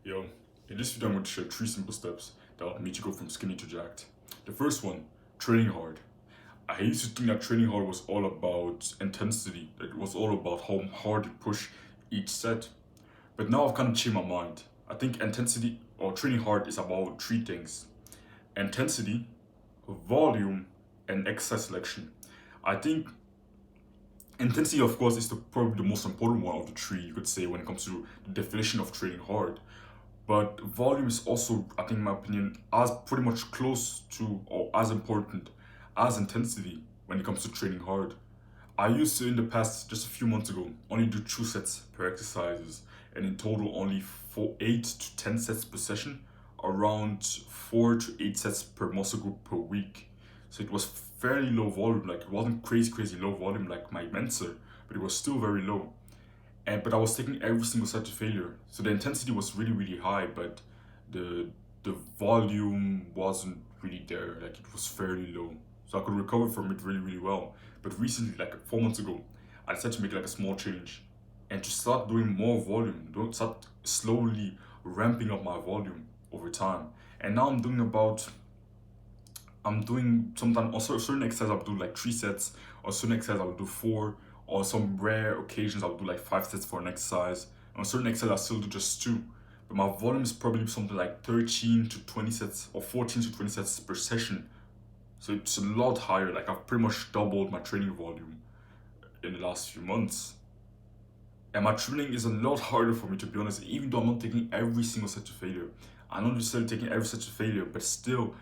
Yo, in this video I'm going to share 3 simple steps that will make you go from skinny to jacked. The first one, training hard. I used to think that training hard was all about intensity, that it was all about how hard you push each set. But now I've kind of changed my mind. I think intensity or training hard is about 3 things: intensity, volume, and exercise selection. I think intensity, of course, is probably the most important one of the three, you could say, when it comes to the definition of training hard. But volume is also, I think, in my opinion, as pretty much close to or as important as intensity when it comes to training hard. I used to, in the past, just a few months ago, only do 2 sets per exercises, and in total only 8 to 10 sets per session, around 4 to 8 sets per muscle group per week. So it was fairly low volume, like it wasn't crazy low volume like my Mensa, but it was still very low. But I was taking every single set to failure. So the intensity was really high, but the the volume wasn't really there. Like it was fairly low. So I could recover from it really well. But recently, like 4 months ago, I decided to make like a small change and to start doing more volume. Don't start slowly ramping up my volume over time. And now I'm doing sometimes also certain exercises I'll do like 3 sets, or certain exercises I'll do four, or some rare occasions I'll do like 5 sets for an exercise. On certain exercises I still do just two. But my volume is probably something like 13 to 20 sets or 14 to 20 sets per session. So it's a lot higher. Like I've pretty much doubled my training volume in the last few months. And my training is a lot harder for me, to be honest, even though I'm not taking every single set to failure. I'm not necessarily taking every set to failure, but still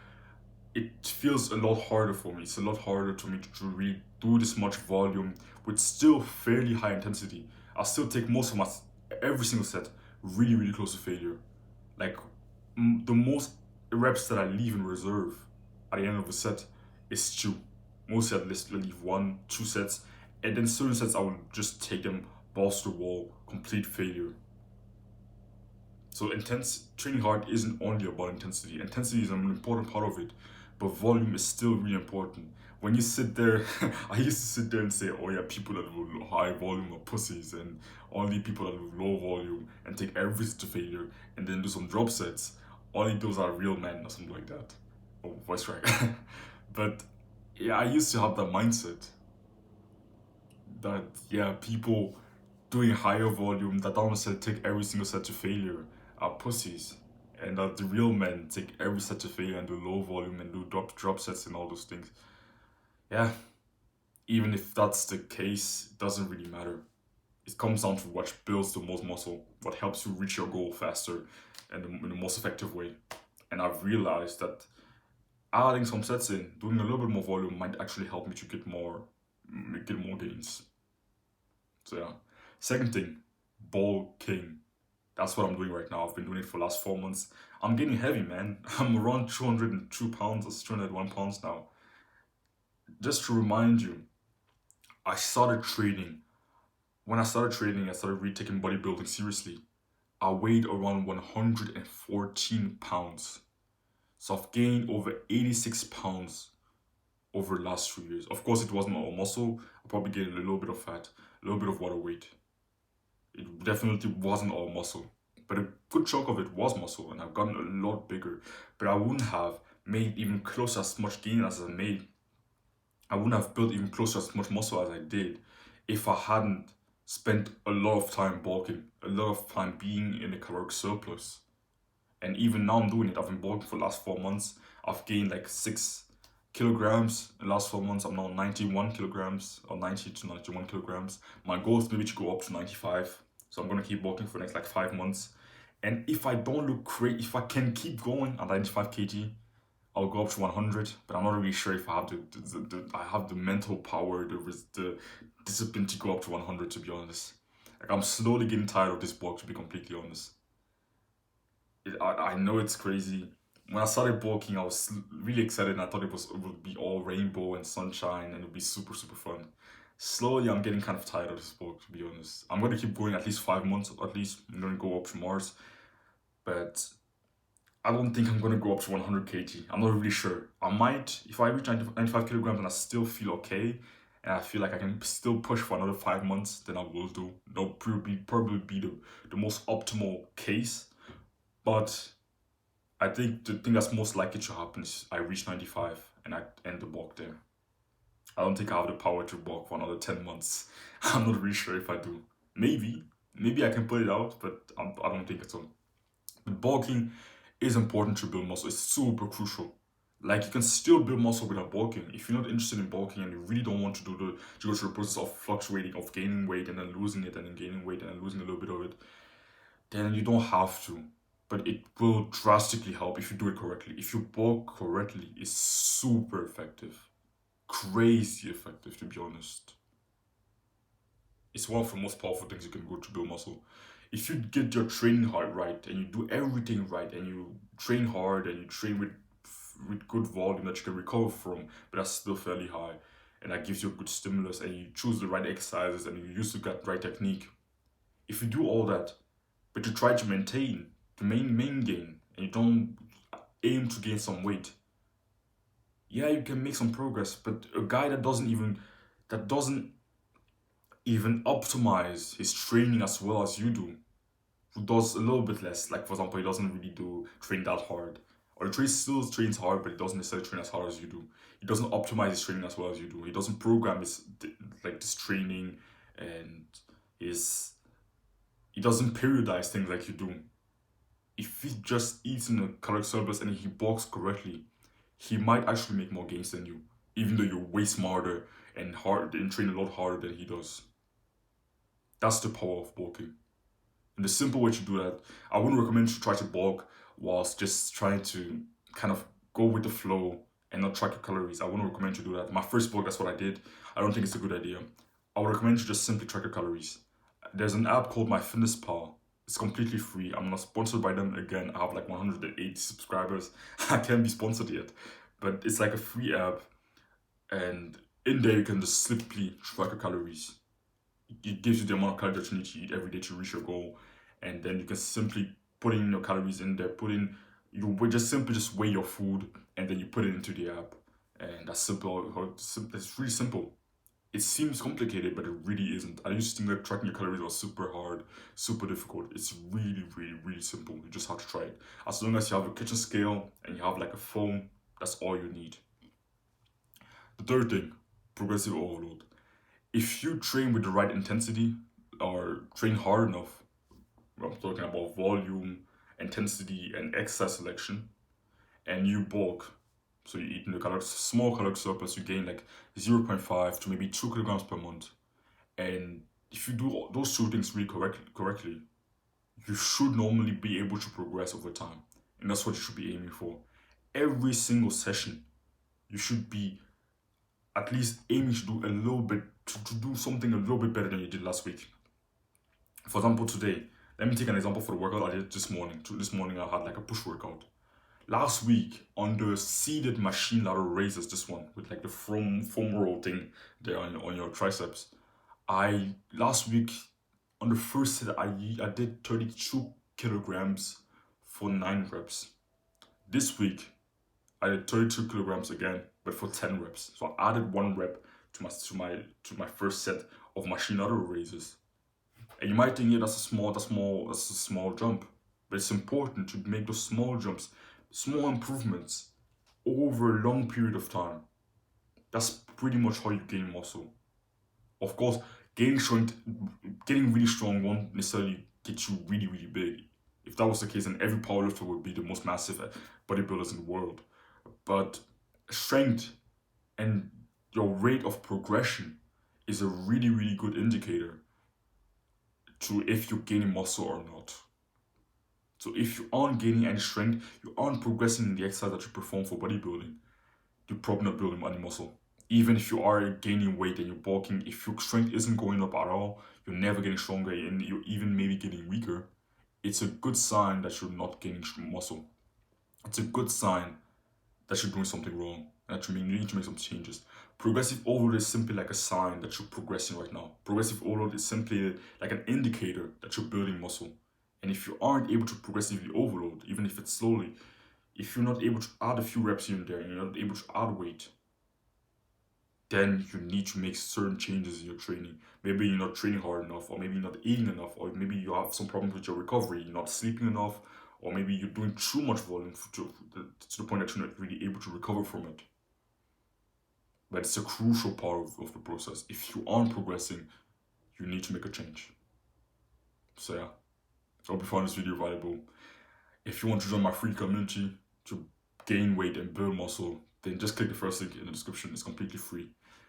it feels a lot harder for me. It's a lot harder to me to really do this much volume with still fairly high intensity. I'll still take most of my every single set really close to failure. Like the most reps that I leave in reserve at the end of a set is two. Mostly at least I leave 1, 2 sets, and then certain sets I will just take them balls to the wall, complete failure. So intense training hard isn't only about intensity. Intensity is an important part of it, but volume is still really important. When you sit there, I used to sit there and say, "Oh yeah, people that do high volume are pussies, and only people that do low volume and take everything to failure and then do some drop sets, only those are real men," or something like that. Oh, voice crack. But yeah, I used to have that mindset that yeah, people doing higher volume that don't necessarily take every single set to failure are pussies. And that the real men take every set to failure and do low volume and do drop sets and all those things. Yeah, even if that's the case, it doesn't really matter. It comes down to what builds the most muscle, what helps you reach your goal faster and in the most effective way. And I've realized that adding some sets in, doing a little bit more volume might actually help me to get more gains. So yeah. Second thing, bulking. That's what I'm doing right now. I've been doing it for the last 4 months. I'm getting heavy, man. I'm around 202 pounds or 201 pounds now. Just to remind you, I started training. When I started training, I started really taking bodybuilding seriously. I weighed around 114 pounds. So I've gained over 86 pounds over the last 2 years. Of course, it wasn't all muscle. I probably gained a little bit of fat, a little bit of water weight. It definitely wasn't all muscle, but a good chunk of it was muscle, and I've gotten a lot bigger. But I wouldn't have made even close as much gain as I made. I wouldn't have built even close to as much muscle as I did if I hadn't spent a lot of time bulking, a lot of time being in a caloric surplus. And even now I'm doing it. I've been bulking for the last 4 months. I've gained like 6 kilograms in the last 4 months. I'm now 91 kilograms, or 90 to 91 kilograms. My goal is maybe to go up to 95. So I'm gonna keep bulking for the next like 5 months. And if I don't look great, if I can keep going at 95 kg, I'll go up to 100. But I'm not really sure if I have I have the mental power, the discipline to go up to 100. To be honest, like I'm slowly getting tired of this bulk. To be completely honest, I know it's crazy. When I started bulking, I was really excited and I thought it would be all rainbow and sunshine and it would be super fun. Slowly, I'm getting kind of tired of this bulk, to be honest. I'm going to keep going at least 5 months, at least. I'm going to go up to Mars. But I don't think I'm going to go up to 100 kg. I'm not really sure. I might, if I reach 95 kilograms and I still feel okay, and I feel like I can still push for another 5 months, then I will do. That'll probably be the most optimal case. But I think the thing that's most likely to happen is I reach 95 and I end the bulk there. I don't think I have the power to bulk for another 10 months. I'm not really sure if I do. Maybe. Maybe I can put it out, but I don't think so. But bulking is important to build muscle. It's super crucial. Like you can still build muscle without bulking. If you're not interested in bulking and you really don't want to to go through the process of fluctuating, of gaining weight and then losing it and then gaining weight and then losing a little bit of it, then you don't have to. But it will drastically help if you do it correctly. If you bulk correctly, it's super effective. Crazy effective, to be honest. It's one of the most powerful things you can do to build muscle. If you get your training hard right and you do everything right and you train hard and you train with good volume that you can recover from, but that's still fairly high, and that gives you a good stimulus, and you choose the right exercises and you use the right technique. If you do all that, but you try to maintain the main gain and you don't aim to gain some weight, yeah, you can make some progress. But a guy that doesn't even optimize his training as well as you do, who does a little bit less, like for example, he doesn't really do train that hard, or the train still trains hard, but he doesn't necessarily train as hard as you do. He doesn't optimize his training as well as you do. He doesn't program this training, and his he doesn't periodize things like you do. If he just eats in a caloric surplus and he bulks correctly, he might actually make more gains than you, even though you're way smarter and hard and train a lot harder than he does. That's the power of bulking. And the simple way to do that, I wouldn't recommend you try to bulk whilst just trying to kind of go with the flow and not track your calories. I wouldn't recommend you do that. My first bulk, that's what I did. I don't think it's a good idea. I would recommend you just simply track your calories. There's an app called MyFitnessPal. It's completely free. I'm not sponsored by them. Again, I have like 180 subscribers. I can't be sponsored yet. But it's like a free app. And in there, you can just simply track your calories. It gives you the amount of calories that you need to eat every day to reach your goal. And then you can simply put in your calories in there. You would just simply just weigh your food and then you put it into the app. And that's simple. It's really simple. It seems complicated, but it really isn't. I used to think that tracking your calories was super hard, super difficult. It's really, really, really simple. You just have to try it. As long as you have a kitchen scale and you have like a phone, that's all you need. The third thing, progressive overload. If you train with the right intensity or train hard enough, I'm talking about volume, intensity, and exercise selection, and you bulk, so you eat in the small caloric surplus, you gain like 0.5 to maybe 2 kilograms per month. And if you do those two things really correctly, you should normally be able to progress over time. And that's what you should be aiming for. Every single session, you should be at least aiming to do a little bit, to do something a little bit better than you did last week. For example, today, let me take an example for the workout I did this morning. This morning I had like a push workout. Last week on the seated machine lateral raises, this one with like the foam roll thing there on your triceps. Last week on the first set I did 32 kilograms for 9 reps. This week I did 32 kilograms again, but for 10 reps. So I added 1 rep to my first set of machine lateral raises. And you might think, yeah, that's a small jump, but it's important to make those small jumps, small improvements over a long period of time. That's pretty much how you gain muscle. Of course, getting really strong won't necessarily get you really, really big. If that was the case, then every powerlifter would be the most massive bodybuilders in the world. But strength and your rate of progression is a really, really good indicator to if you're gaining muscle or not. So if you aren't gaining any strength, you aren't progressing in the exercise that you perform for bodybuilding, you're probably not building any muscle. Even if you are gaining weight and you're bulking, if your strength isn't going up at all, you're never getting stronger and you're even maybe getting weaker, it's a good sign that you're not gaining muscle. It's a good sign that you're doing something wrong and that you need to make some changes. Progressive overload is simply like a sign that you're progressing right now. Progressive overload is simply like an indicator that you're building muscle. And if you aren't able to progressively overload, even if it's slowly, if you're not able to add a few reps here and there and you're not able to add weight, then you need to make certain changes in your training. Maybe you're not training hard enough, or maybe you're not eating enough, or maybe you have some problems with your recovery, you're not sleeping enough, or maybe you're doing too much volume to the point that you're not really able to recover from it. But it's a crucial part of the process. If you aren't progressing, you need to make a change. So yeah, I hope you found this video valuable. If you want to join my free community to gain weight and build muscle, then just click the first link in the description. It's completely free.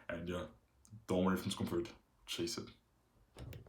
And yeah, don't worry from discomfort. Chase it.